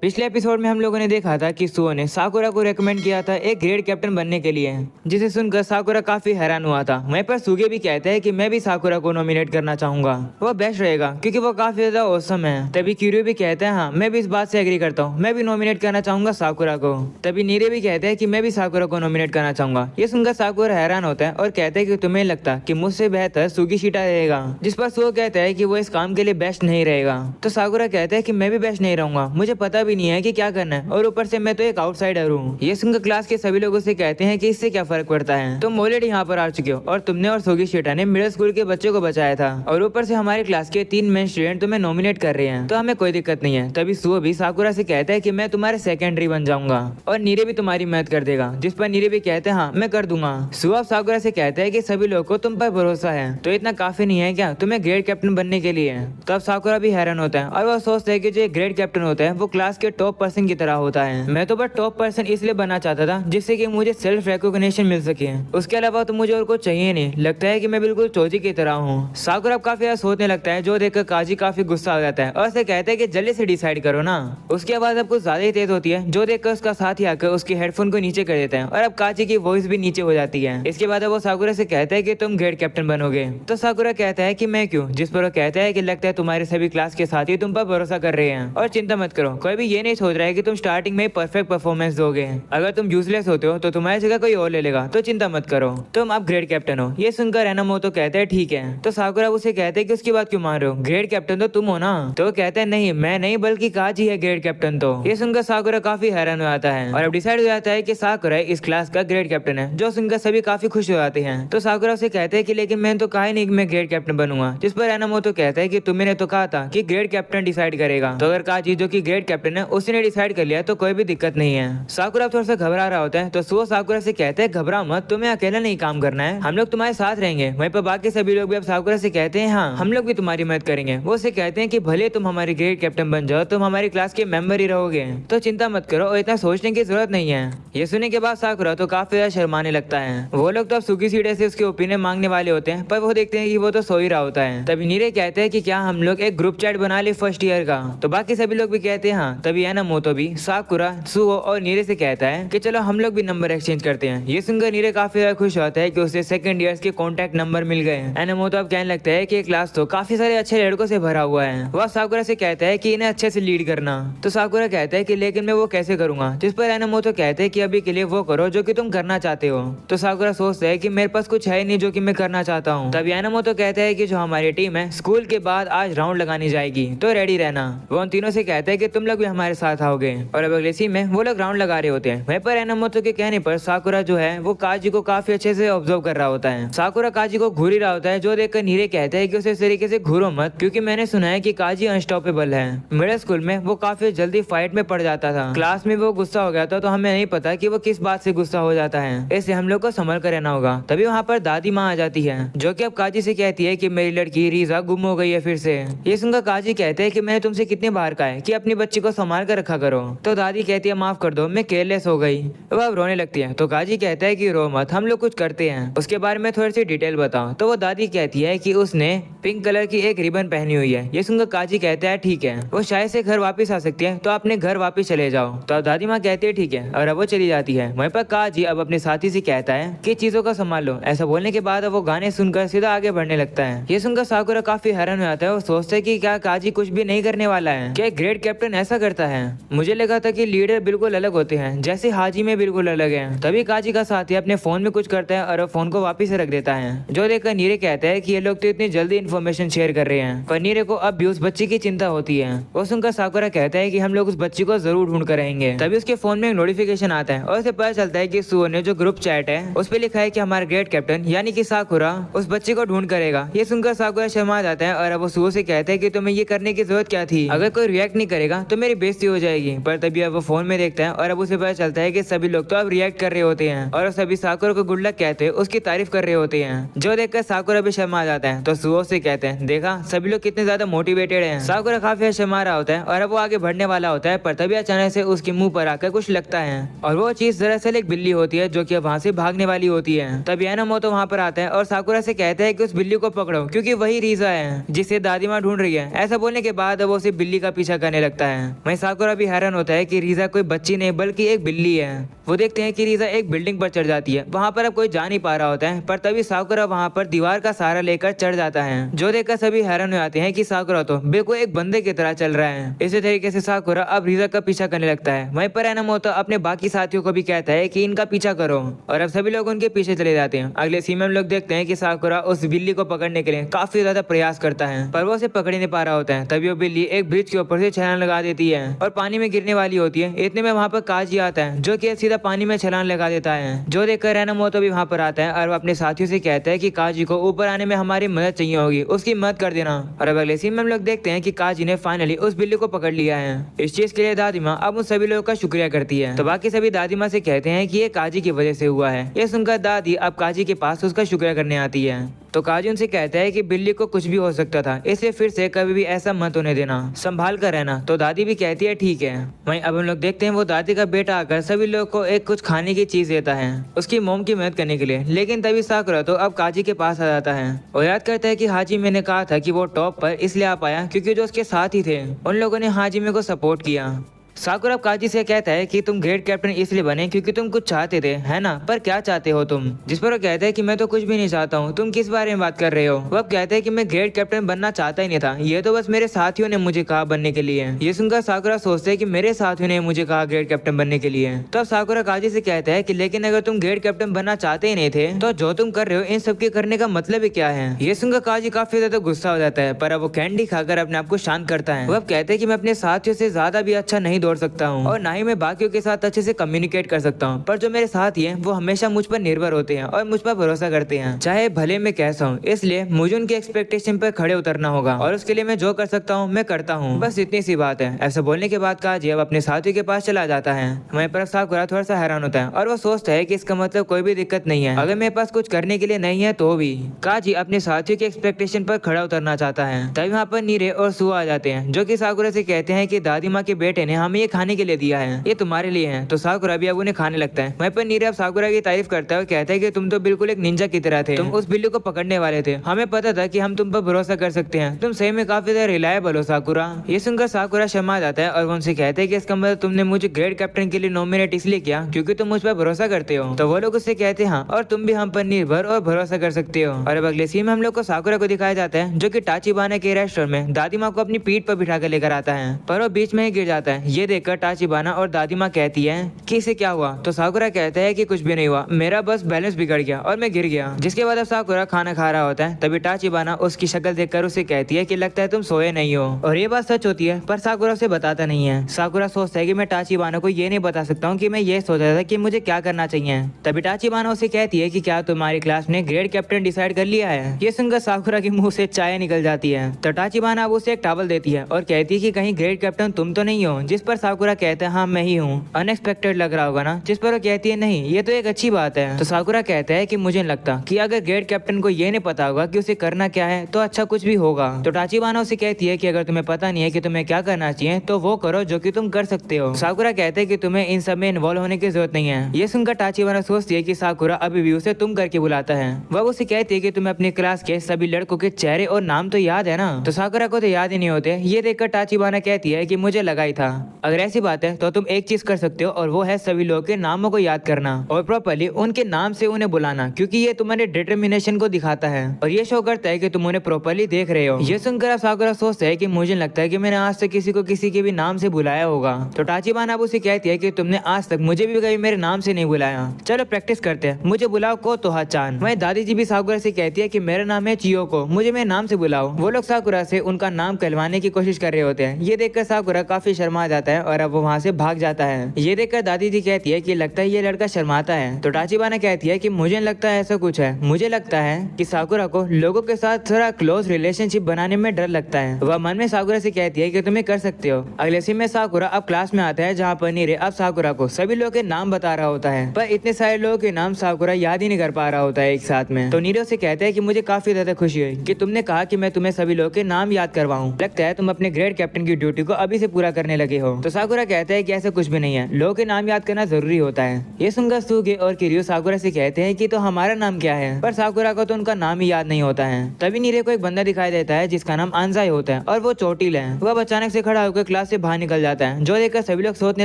पिछले एपिसोड में हम लोगों ने देखा था कि सुओ ने साकुरा को रेकमेंड किया था एक ग्रेड कैप्टन बनने के लिए, जिसे सुनकर साकुरा काफी हैरान हुआ था। वहीं पर सुगे भी कहते हैं कि मैं भी साकुरा को नॉमिनेट करना चाहूंगा, वो बेस्ट रहेगा क्योंकि वो काफी ज्यादा औसम है। तभी क्यूरियो भी कहते हैं हाँ मैं भी इस बात से एग्री करता हूँ, मैं भी नॉमिनेट करना चाहूंगा साकुरा को। तभी नीरे भी कहते हैं कि मैं भी साकुरा को नॉमिनेट करना चाहूंगा। ये सुनकर साकुरा हैरान होता है और कहते हैं कि तुम्हें लगता कि मुझसे बेहतर सुगीशिटा रहेगा, जिस पर सुओ कहता है कि वो इस काम के लिए बेस्ट नहीं रहेगा। तो साकुरा कहता है कि मैं भी बेस्ट नहीं रहूंगा, मुझे पता भी नहीं है कि क्या करना है और ऊपर से मैं तो एक आउटसाइडर हूँ। ये सुनकर क्लास के सभी लोगों से कहते हैं कि इससे क्या फर्क पड़ता है, तुम ऑलरेडी यहाँ पर आ चुके हो और तुमने और सुगीशिटा ने मिडिल स्कूल के बच्चों को बचाया था और ऊपर से हमारी क्लास के 3 मेन स्टूडेंट तुम्हें नॉमिनेट कर रहे हैं, तो हमें कोई दिक्कत नहीं है। तभी सुओ भी साकुरा से कहता है कि मैं तुम्हारे सेकेंडरी बन जाऊंगा और नीरे भी तुम्हारी मदद कर देगा, जिस पर नीरे भी कहते हैं हाँ मैं कर दूंगा। सुओ अब साकुरा से कहता है कि सभी लोगों को तुम पर भरोसा है, तो इतना काफी नहीं है क्या तुम्हें ग्रेड कैप्टन बनने के लिए। तो अब साकुरा भी हैरान होता है और वो सोचता है कि जो ग्रेड कैप्टन होता है वो क्लास के टॉप पर्सन की तरह होता है। मैं तो बस टॉप पर्सन इसलिए बनना चाहता था जिससे कि मुझे सेल्फ रिकॉग्निशन मिल सके, उसके अलावा तो मुझे और कुछ चाहिए नहीं। लगता है कि मैं बिल्कुल चोजी की तरह हूँ। साकुरा अब काफी सोचने लगता है, जो देखकर काजी काफी गुस्सा हो जाता है और उसे कहता है कि जल्दी से डिसाइड करो ना। उसकी आवाज अब कुछ ज्यादा ही तेज होती है, जो देखकर उसका साथी आकर उसके हेडफोन को नीचे कर देता है और अब काजी की वॉइस भी नीचे हो जाती है। इसके बाद वो साकुरा से कहता है कि तुम ग्रेड कैप्टन बनोगे। तो साकुरा कहता है कि मैं क्यों, जिस पर वो कहता है कि लगता है तुम्हारे सभी क्लास के साथी तुम पर भरोसा कर रहे हैं और चिंता मत करो, कोई भी ये नहीं सोच रहा है कि तुम स्टार्टिंग में परफेक्ट परफॉर्मेंस दोगे। अगर तुम यूजलेस होते हो तो तुम्हारी जगह कोई और ले लेगा, तो चिंता मत करो, तुम अब ग्रेड कैप्टन हो। ये सुनकर एनामोतो कहते हैं ठीक है। तो साकुरा उसे कहते हैं कि उसकी बात क्यों मान रहे हो, ग्रेड कैप्टन तो तुम हो ना। तो वो कहते हैं नहीं मैं नहीं बल्कि काजी है ग्रेड कैप्टन। तो ये सुनकर साकुरा काफी हैरान हो जाता है और अब डिसाइड हो जाता है कि साकुरा इस क्लास का ग्रेड कैप्टन है, जो सुनकर सभी काफी खुश हो जाते हैं। तो साकुरा उसे कहते हैं कि लेकिन मैंने तो कहा ही नहीं कि मैं ग्रेड कैप्टन बनूंगा, जिस पर एनामोतो कहता है कि तुमने तो कहा था कि ग्रेड कैप्टन डिसाइड करेगा, तो अगर काजी जो कि ग्रेड कैप्टन है उसने डिसाइड कर लिया तो कोई भी दिक्कत नहीं है। साकुरा थोड़ा सा घबरा रहा होता है, तो सुओ साकुरा से कहते हैं घबरा मत, तुम्हें अकेला नहीं काम करना है, हम लोग तुम्हारे साथ रहेंगे। वहीं पर बाकी सभी लोग भी अब साकुरा से कहते हैं हाँ हम लोग भी तुम्हारी मदद करेंगे। वो उसे कहते हैं कि भले तुम हमारी ग्रेड कैप्टन बन जाओ, तुम हमारी क्लास के मेंबर ही रहोगे, तो चिंता मत करो और इतना सोचने की जरूरत नहीं है। ये सुनने के बाद साकुरा तो काफी ज्यादा शर्माने लगता है। वो लोग तो अब सुगीशिटा से उसके ओपिनियन मांगने वाले होते हैं, पर वो देखते हैं कि वो तो सो ही रहा होता है। तभी नीरे कहते हैं कि क्या हम लोग एक ग्रुप चैट बना ले फर्स्ट ईयर का, तो बाकी सभी लोग भी कहते हैं हाँ। तभी एनामोतो भी साकुरा सुओ और नीरे से कहता है कि चलो हम लोग भी नंबर एक्सचेंज करते हैं। ये सुनकर नीरे काफी ज्यादा खुश होता है कि उसे सेकंड ईयर्स के कॉन्टैक्ट नंबर मिल गए। एनामोतो अब कहने लगता है कि क्लास तो काफी सारे अच्छे लड़कों से भरा हुआ है। वह साकुरा से कहता है कि इन्हें अच्छे से लीड करना। तो साकुरा कहता है कि लेकिन मैं वो कैसे करूंगा, जिस पर एनामोतो कहते हैं कि अभी के लिए वो करो जो कि तुम करना चाहते हो। तो साकुरा सोचता है कि मेरे पास कुछ है नहीं जो कि मैं करना चाहता हूँ। तभी एनामोतो कहता है कि जो हमारी टीम है स्कूल के बाद आज राउंड लगानी जाएगी, तो रेडी रहना। वो उन तीनों से कहता है कि तुम लोग भी हमारे साथ आओगे और अब अगले सीन में वो लोग राउंड लगा रहे होते हैं। वहीं पर एनामोतो के कहने पर साकुरा जो है वो काजी को काफी अच्छे से ऑब्जर्व कर रहा होता है। साकुरा काजी को घूर ही रहा होता है, जो देखकर नीरे कहता है कि उसे इस तरीके से घूरो मत, क्योंकि मैंने सुना है कि काजी अनस्टॉपेबल है। मिडिल स्कूल में वो काफी जल्दी फाइट में पड़ जाता था, क्लास में वो गुस्सा हो गया था, तो हमें नहीं पता कि वो किस बात से गुस्सा हो जाता है, इसलिए हम लोग को संभल कर रहना होगा। तभी वहाँ पर दादी माँ आ जाती है, जो कि अब काजी से कहती है कि मेरी लड़की रीजा गुम हो गई है फिर से। ये सुनकर काजी कहते हैं कि मैंने तुमसे कितनी बार कहा है कि अपनी बच्ची को संभाल कर रखा करो। तो दादी कहती है माफ कर दो, मैं केयरलेस हो गई। वो अब रोने लगती है, तो काजी कहता है कि रो मत, हम लोग कुछ करते हैं, उसके बारे में थोड़ी सी डिटेल बताओ। तो वो दादी कहती है कि उसने पिंक कलर की एक रिबन पहनी हुई है। ये सुनकर काजी कहता है ठीक है, वो शायद से घर वापस आ सकती है, तो अपने घर वापस चले जाओ। तो अब दादी माँ कहती है ठीक है, और अब वो चली जाती है। वहीं पर काजी अब अपने साथी से कहता है कि चीजों का संभाल लो। ऐसा बोलने के बाद वो गाने सुनकर सीधा आगे बढ़ने लगता है। ये सुनकर साकुरा काफी हैरान हो जाता है, वो सोचता है कि क्या काजी कुछ भी नहीं करने वाला है, क्या ग्रेड कैप्टन ऐसा करता है। मुझे लगा था कि लीडर बिल्कुल अलग होते हैं, जैसे हाजी में बिल्कुल अलग है। तभी काजी का साथी अपने फोन में कुछ करता है और फोन को वापिस रख देता है, जो देखकर नीरे कहता है कि ये लोग तो इतनी जल्दी इन्फॉर्मेशन शेयर कर रहे हैं। पर नीरे को अब भी उस बच्ची की चिंता होती है। वो सुनकर साकुरा कहता है कि हम लोग उस बच्ची को जरूर ढूंढ कर रहेंगे। तभी उसके फोन में एक नोटिफिकेशन आता है और उसे पता चलता है कि सुओ ने जो ग्रुप चैट है उस पर लिखा है कि हमारा ग्रेड कैप्टन यानी कि साकुरा उस बच्ची को ढूंढ करेगा। ये सुनकर साकुरा शर्मा जाता है और अब वो सुओ से कहता है कि तुम्हें ये करने की जरूरत क्या थी, अगर कोई रिएक्ट नहीं करेगा तो मेरी बेइज्जती हो जाएगी। पर तभी अब वो फोन में देखता है और अब उसे पता चलता है कि सभी लोग तो अब रिएक्ट कर रहे होते हैं और सभी साकुरा को गुड लक कहते हैं, उसकी तारीफ कर रहे होते हैं, जो देखकर साकुरा भी शर्मा जाता है। तो सुओ से कहते हैं देखा सभी लोग कितने ज्यादा मोटिवेटेड हैं। साकुरा काफी शर्मा रहा होता है और अब वो आगे बढ़ने वाला होता है, पर तभी अचानक से उसके मुंह पर आकर कुछ लगता है और वो चीज दरअसल एक बिल्ली होती है, जो कि वहाँ से भागने वाली होती है। तभी एनामोतो वहाँ पर आता है और साकुरा से कहता है कि उस बिल्ली को पकड़ो, क्योंकि वही रीजा है जिसे दादी माँ ढूंढ रही है। ऐसा बोलने के बाद वो उसे बिल्ली का पीछा करने लगता है। वहीं साकुरा भी हैरान होता है कि रीजा कोई बच्ची नहीं बल्कि एक बिल्ली है। वो देखते हैं कि रीजा एक बिल्डिंग पर चढ़ जाती है। वहाँ पर अब कोई जा नहीं पा रहा होता है, पर तभी साकुरा वहाँ पर दीवार का सहारा लेकर चढ़ जाता है, जो देखकर सभी हैरान हो जाते हैं कि साकुरा तो बिल्कुल एक बंदे की तरह चल रहा है। इसी तरीके से साकुरा अब रीजा का पीछा करने लगता है। वहीं पर एनामोतो अपने बाकी साथियों को भी कहता है कि इनका पीछा करो, और अब सभी लोग उनके पीछे चले जाते हैं। अगले सीन में हम लोग देखते हैं कि साकुरा उस बिल्ली को पकड़ने के लिए काफी ज्यादा प्रयास करता है, पर वो उसे पकड़ नहीं पा रहा होता है। तभी वो बिल्ली एक ब्रिज के ऊपर से छलांग लगा देती है और पानी में गिरने वाली होती है। इतने में वहाँ पर काजी आता है, जो कि सीधा पानी में छलांग लगा देता है, जो देखकर एनामोतो भी वहाँ पर आता है और वो अपने साथियों से कहता है कि काजी को ऊपर आने में हमारी मदद चाहिए होगी, उसकी मदद कर देना। और अब अगले सीन में हम लोग देखते हैं कि काजी ने फाइनली उस बिल्ली को पकड़ लिया है। इस चीज के लिए दादी माँ अब उन सभी लोगों का शुक्रिया करती है। तो बाकी सभी दादी माँ से कहते हैं कि ये काजी की वजह से हुआ है। ये सुनकर दादी अब काजी के पास उसका शुक्रिया करने आती है। तो काजी उनसे कहता है कि बिल्ली को कुछ भी हो सकता था, इसलिए फिर से कभी भी ऐसा मत होने देना, संभाल कर रहना। तो दादी भी कहती है ठीक है। वहीं अब हम लोग देखते हैं वो दादी का बेटा आकर सभी लोग को एक कुछ खाने की चीज देता है उसकी मोम की मदद करने के लिए। लेकिन तभी साकुरा तो अब काजी के पास आ जाता है और याद करता है कि हाजिमे ने कहा था कि वो टॉप पर इसलिए आ पाया क्योंकि जो उसके साथ ही थे उन लोगों ने हाजिमे को सपोर्ट किया। साकुरा काजी से कहता है कि तुम ग्रेड कैप्टन इसलिए बने क्योंकि तुम कुछ चाहते थे, है ना? पर क्या चाहते हो तुम? जिस पर वो कहता है कि मैं तो कुछ भी नहीं चाहता हूँ, तुम किस बारे में बात कर रहे हो? वो अब कहता है कि मैं ग्रेड कैप्टन बनना चाहता ही नहीं था, ये तो बस मेरे साथियों ने मुझे कहा बनने के लिए। ये सुनकर साकुरा सोचते है कि मेरे साथियों ने मुझे कहा ग्रेड कैप्टन बनने के लिए। तो अब साकुरा काजी से कहता है कि लेकिन अगर तुम ग्रेड कैप्टन बनना चाहते ही नहीं थे तो जो तुम कर रहे हो इन सबके करने का मतलब ही क्या है? ये सुनकर काजी काफी ज्यादा गुस्सा हो जाता है, पर अब वो कैंडी खाकर अपने आप को शांत करता है। वो अब कहते हैं कि मैं अपने साथियों से ज्यादा भी अच्छा नहीं दौड़ सकता हूँ और ना ही मैं बाकियों के साथ अच्छे से कम्युनिकेट कर सकता हूँ, पर जो मेरे साथी हैं वो हमेशा मुझ पर निर्भर होते हैं और मुझ पर भरोसा करते हैं, चाहे भले मैं कैसा हूँ। इसलिए मुझे उनके एक्सपेक्टेशन पर खड़े उतरना होगा और उसके लिए मैं जो कर सकता हूँ मैं करता हूँ, बस इतनी सी बात है। ऐसा बोलने के बाद काजी अब अपने साथियों के पास चला जाता है। वहीं पर साकुरा थोड़ा सा हैरान होता है और वो सोचता है कि इसका मतलब कोई भी दिक्कत नहीं है, अगर मेरे पास कुछ करने के लिए नहीं है तो भी। काजी अपने साथियों के एक्सपेक्टेशन पर खड़ा उतरना चाहता है। तभी वहाँ पर नीरे और सुआ आ जाते हैं, जो कि साकुरा से कहते हैं कि दादी माँ के बेटे ने हमें ये खाने के लिए दिया है, ये तुम्हारे लिए है। तो साकुरा भी अब उन्हें खाने लगता है। वहीं पर नीरे अब साकुरा की तारीफ करता है और कहता है कि तुम तो बिल्कुल एक निंजा की तरह थे, तुम उस बिल्ली को पकड़ने वाले थे, हमें पता था कि हम तुम पर भरोसा कर सकते हैं, तुम सही में काफी ज्यादा रिलायबल हो साकुरा। ये सुनकर साकुरा शर्मा जाता है और वो उनसे कहते हैं कि इसका मतलब तुमने मुझे ग्रेड कैप्टन के लिए नॉमिनेट इसलिए किया क्योंकि तुम मुझ पर भरोसा करते हो। तो वो लोग उससे कहते हैं हाँ, और तुम भी हम पर निर्भर और भरोसा कर सकते हो। और अब अगले सीन में हम लोग को साकुरा को दिखाया जाता है, जो कि टाचिबाना के रेस्टोरेंट में दादी माँ को अपनी पीठ पर बिठा कर लेकर आता है, पर वो बीच में ही गिर जाता है। ये देखकर टाचिबाना और दादी माँ कहती है कि इसे क्या हुआ? तो साकुरा कहता है कि कुछ भी नहीं हुआ, मेरा बस बैलेंस बिगड़ गया और मैं गिर गया। जिसके बाद अब साकुरा खाना खा रहा होता है। तभी टाचिबाना उसकी शक्ल देखकर उसे कहती है कि लगता है तुम सोए नहीं हो। और ये बात सच होती है, पर साकुरा उसे बताता नहीं है। साकुरा सोचता है कि मैं टाचिबाना को ये नहीं बता सकता हूँ कि मैं ये सोच रहा था कि मुझे क्या करना चाहिए। तभी टाचिबाना उसे कहती है कि क्या तुम्हारी क्लास ने ग्रेड कैप्टन डिसाइड कर लिया है? ये सुनकर साकुरा के मुंह से चाय निकल जाती है। तो टाचिबाना अब उसे एक टॉवल देती है और कहती है कि कहीं ग्रेड कैप्टन तुम तो नहीं हो? जिस पर साकुरा कहता है हाँ मैं ही हूँ। अनएक्सपेक्टेड लग रहा होगा ना? जिस पर वो कहती है नहीं, ये तो एक अच्छी बात है। तो साकुरा कहता है कि मुझे नहीं लगता कि अगर ग्रेड कैप्टन को ये नहीं पता होगा कि उसे करना क्या है तो अच्छा कुछ भी होगा। तो टाचिबाना उसे कहती है कि अगर तुम्हें पता नहीं है कि तुम्हें क्या करना चाहिए तो वो करो जो कि तुम कर सकते हो। साकुरा कहते हैं कि तुम्हें इन सब में इन्वॉल्व होने की जरूरत नहीं है। ये सुनकर टाचिबाना सोचती है कि साकुरा अभी भी उसे तुम करके बुलाता है। वह उसे कहती है कि तुम्हें अपनी क्लास के सभी लड़कों के चेहरे और नाम तो याद है ना? तो साकुरा को तो याद ही नहीं होते। ये देखकर टाचिबाना कहती है कि मुझे लगा ही था। अगर ऐसी बात है तो तुम एक चीज कर सकते हो और वो है सभी लोगों के नामों को याद करना और प्रॉपर्ली उनके नाम से उन्हें बुलाना, क्योंकि ये तुम्हारे डिटर्मिनेशन को दिखाता है और ये शो करता है कि तुम उन्हें प्रॉपर्ली देख रहे हो। ये सुनकर साकुरा सोचता है कि मुझे लगता है कि मैंने आज तक किसी को किसी के भी नाम से बुलाया होगा। तो टाचिबाना अब उसे कहती है कि तुमने आज तक मुझे भी कभी मेरे नाम से नहीं बुलाया, चलो प्रैक्टिस करते हैं, मुझे बुलाओ को तो हाचान। वहीं दादी जी भी साकुरा से कहती है कि मेरा नाम है चियोको, मुझे मेरे नाम से बुलाओ। वो लोग साकुरा से उनका नाम कहलवाने की कोशिश कर रहे होते हैं। ये देखकर साकुरा काफी शर्मा जाता है और अब वो वहाँ से भाग जाता है। ये देखकर दादी जी कहती है कि लगता है ये लड़का शर्माता है। तो टाचिबाना कहती है कि मुझे लगता है ऐसा कुछ है, मुझे लगता है कि साकुरा को लोगों के साथ थोड़ा क्लोज रिलेशनशिप बनाने में डर लगता है। वह मन में साकुरा से कहती है कि तुम्हें कर सकते हो। अगले सीन में साकुरा अब क्लास में आता है, जहाँ पर नीरे अब साकुरा को सभी लोगों के नाम बता रहा होता है, पर इतने सारे लोगों के नाम साकुरा याद ही नहीं कर पा रहा होता है एक साथ में। तो नीरे से कहता है कि मुझे काफी ज्यादा खुशी हुई कि तुमने कहा कि मैं तुम्हें सभी लोगों के नाम याद करवाऊं। लगता है तुम अपने ग्रेड कैप्टन की ड्यूटी को अभी से पूरा करने लगे हो। तो साकुरा कहता है कि ऐसा कुछ भी नहीं है, लोगों के नाम याद करना जरूरी होता है। ये सुनकर सुगे और किरियो साकुरा से कहते हैं कि तो हमारा नाम क्या है, पर साकुरा को तो उनका नाम ही याद नहीं होता है। तभी नीरे को एक बंदा दिखाई देता है जिसका नाम आंजाई होता है और वो चोटिल है। वह अचानक से खड़ा होकर क्लास से बाहर निकल जाता है, जो देखकर सभी लोग सोचने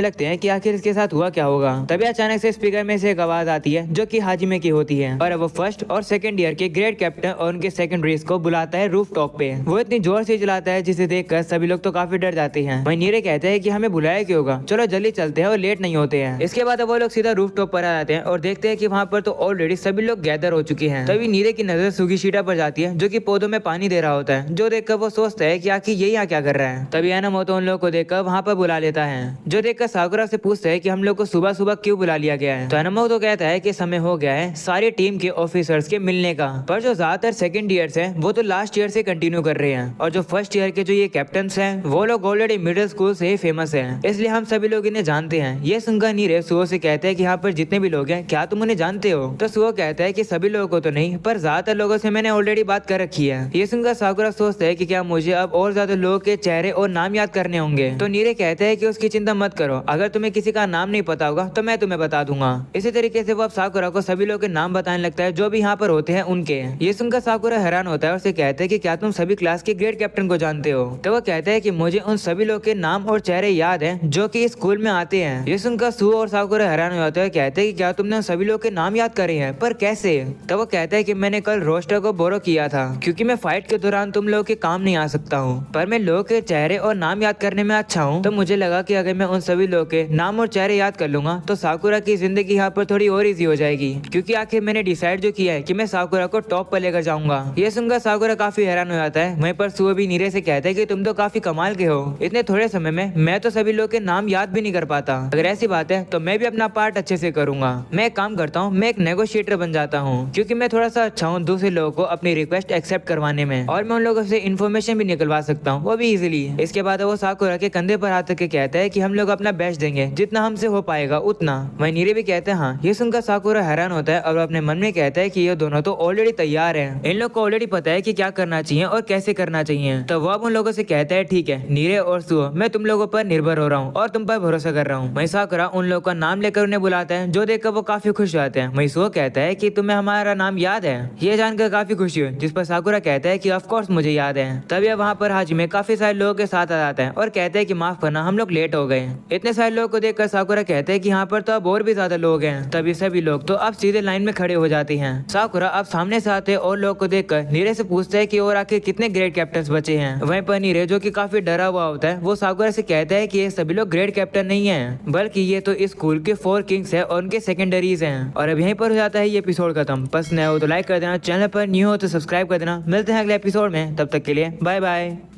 लगते हैं कि आखिर इसके साथ हुआ क्या होगा। तभी अचानक से स्पीकर में से एक आवाज आती है जो कि हाजिमे की होती है और वो फर्स्ट और सेकंड ईयर के ग्रेड कैप्टन और उनके सेकेंडरीज को बुलाता है रूफ टॉप पे। वो इतनी जोर से चलाता है जिसे देखकर सभी लोग तो काफी डर जाते हैं। वहीं नीरे कहते हैं कि हमें बुलाया क्यों होगा, चलो जल्दी चलते हैं और लेट नहीं होते हैं। इसके बाद वो लोग सीधा रूफ टॉप पर आ जाते हैं और देखते हैं कि वहाँ पर तो ऑलरेडी सभी लोग गैदर हो चुके हैं। तभी नीरे की नजर सुगीशिटा पर जाती है जो कि पौधों में पानी दे रहा होता है, जो देखकर वो सोचता है कि आखिर ये यहाँ क्या कर रहा है। तभी एनामोतो उन लोगों को देखकर वहाँ पर बुला लेता है, जो देखकर साकुरा से पूछता है कि हम लोग को सुबह सुबह क्यों बुला लिया गया है। तो एनामोतो कहता है कि समय हो गया है सारी टीम के ऑफिसर्स के मिलने का, पर जो ज्यादातर सेकंड ईयर्स हैं वो तो लास्ट ईयर से कंटिन्यू कर रहे हैं और जो फर्स्ट ईयर के जो ये कैप्टन्स हैं वो लोग ऑलरेडी मिडिल स्कूल से ही फेमस हैं, इसलिए हम सभी लोग इन्हें जानते हैं। ये सुनकर नीरे सुओ से कहते हैं कि यहाँ पर जितने भी लोग हैं क्या तुम उन्हें जानते हो। तो सुओ कहता है कि सभी लोगों को तो नहीं, पर ज्यादातर लोगों से मैंने ऑलरेडी बात कर रखी है। ये सुनकर साकुरा सोचता है कि क्या मुझे अब और ज्यादा लोगों के चेहरे और नाम याद करने होंगे। तो नीरे कहते हैं कि उसकी चिंता मत करो, अगर तुम्हें किसी का नाम नहीं पता होगा तो मैं तुम्हें बता दूंगा। इसी तरीके से वो अब साकुरा को सभी लोगों के नाम बताने लगता है जो भी यहाँ पर होते हैं उनके। ये सुनकर साकुरा हैरान होता है और उसे कहते हैं कि क्या तुम सभी क्लास के ग्रेड कैप्टन को जानते हो। तो वो कहता है कि मुझे उन सभी लोग के नाम और चेहरे याद हैं जो कि स्कूल में आते हैं। ये सुनकर सुओ और साकुरा हैरान हो जाते हैं, कहते हैं कि क्या तुमने उन सभी लोग के नाम याद करे हैं, पर कैसे। तो वो कहता है कि मैंने कल रोस्टर को बोरो किया था क्योंकि मैं फाइट के दौरान तुम लोगों के काम नहीं आ सकता हूँ, पर मैं लोगों के चेहरे और नाम याद करने में अच्छा हूँ। तो मुझे लगा कि अगर मैं उन सभी लोगों के नाम और चेहरे याद कर लूंगा तो साकुरा की जिंदगी यहाँ पर थोड़ी और इजी हो जाएगी, क्योंकि आखिर मैंने डिसाइड जो किया है कि मैं साकुरा को टॉप पर लेकर जाऊंगा। ये सुनकर साकुरा काफी हैरान हो जाता है। वहीं पर सुओ भी नीरे से कहते हैं कि तुम तो काफी कमाल के हो, इतने थोड़े समय में मैं तो सभी लोग के नाम याद भी नहीं कर पाता। अगर ऐसी बात है तो मैं भी अपना पार्ट अच्छे से करूंगा। मैं एक काम करता हूँ, मैं एक नेगोशिएटर बन जाता हूँ, क्योंकि मैं थोड़ा सा अच्छा हूँ दूसरे लोगों को अपनी रिक्वेस्ट एक्सेप्ट करवाने में, और मैं उन लोगों से इन्फॉर्मेशन भी निकलवा सकता हूँ, वो भी इजीली। इसके बाद वो साकुरा के कंधे पर हाथ के कहता है कि हम लोग अपना बेस्ट देंगे, जितना हमसे हो पाएगा उतना। वहीं नीरे भी कहते हैं हाँ। ये सुनकर साकुरा हैरान होता है और अपने मन में कहता है कि ये दोनों तो ऑलरेडी तैयार हैं, इन लोग को ऑलरेडी पता है कि क्या करना चाहिए और कैसे करना चाहिए। तो वो अब उन लोगों से कहता है ठीक है नीरे और सुओ, मैं तुम लोगों पर निर्भर हो रहा हूँ और तुम पर भरोसा कर रहा हूँ। वहीं साकुरा उन लोगों का नाम लेकर उन्हें बुलाता है, जो देखकर वो काफी खुश हो जाते हैं। वहीं सुओ कहता है कि तुम्हें हमारा नाम याद है। ये जानकर काफी खुशी हुई, जिस पर साकुरा कहता है कि ऑफ कोर्स मुझे याद है। तभी वहाँ पर हाजिमे काफी सारे लोगों के साथ आ जाता है और कहते हैं कि माफ करना हम लोग लेट हो गए। इतने सारे लोगों को देखकर साकुरा कहते हैं कि यहाँ पर तो अब और भी ज्यादा लोग हैं। तभी सभी लोग तो अब सीधे लाइन में खड़े हो जाते हैं। साकुरा अब सामने से आते और लोग को देखकर नीरे से पूछता है कि और आखिर कितने ग्रेड कैप्टन बचे हैं। वहीं पर नीरे जो कि काफी डरा हुआ होता है वो साकुरा से कहता है कि ये सभी लोग ग्रेड कैप्टन नहीं है, बल्कि ये तो इस स्कूल के 4 किंग्स है और उनके सेकेंडरीज हैं। और अब यहीं पर हो जाता है ये एपिसोड खत्म। पसंद आया हो तो लाइक कर देना, चैनल पर न्यू हो तो सब्सक्राइब कर देना। मिलते हैं अगले एपिसोड में, तब तक के लिए बाय बाय।